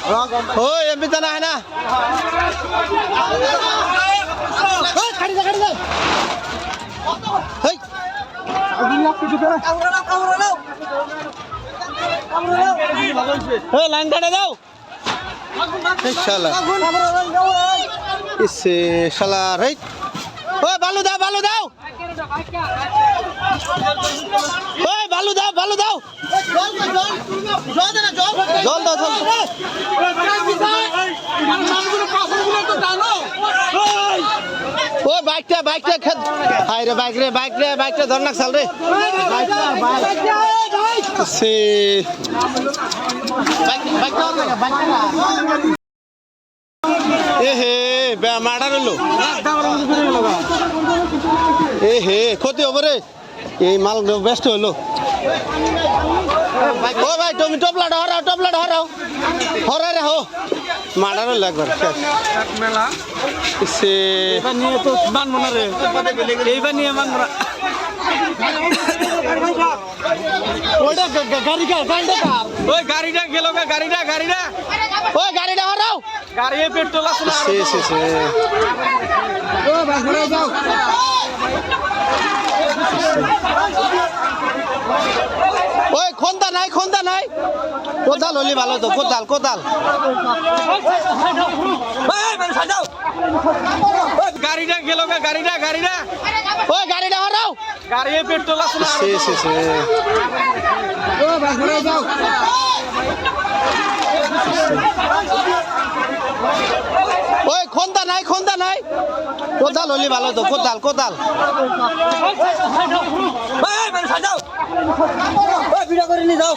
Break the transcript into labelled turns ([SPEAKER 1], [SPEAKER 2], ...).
[SPEAKER 1] ওই এমপি জানা হয় না লাইন কাটে দাও শালা রাইট ও বালু দাও বালু দাও ওই বালু দাও বালু দাও জল দাও জল ও বাইকটা বাইকটা খেত হাই রে বাইকটা ধর না চাল রে সে এ হে মারা রইলো এ হে ক্ষতি হবো রে এই মাল ব্যস্ত হলো ও ভাই তুমি টপলাটা হরাও হরাই রে হো মারা রইলো একবার সে
[SPEAKER 2] নিয়ে তো মানবো না রে এইবার নিয়ে মানবো না ওই গাড়িটা গেল গাড়িটা
[SPEAKER 1] ওই গাড়িটা হরাও
[SPEAKER 2] গাড়ি পেট্রোল আছে না
[SPEAKER 1] ওই খন্তা নাই কোদাল হলি ভালো তো কোদাল
[SPEAKER 2] গাড়িটা গেল গাড়িটা
[SPEAKER 1] ওই গাড়িটা হরাও
[SPEAKER 2] গাড়ি পেট্রোল আছে না
[SPEAKER 1] ওই খন্তা নাই কোদাল হলি ভালো তো কোদাল
[SPEAKER 2] ভিডিও করে নিয়ে যাও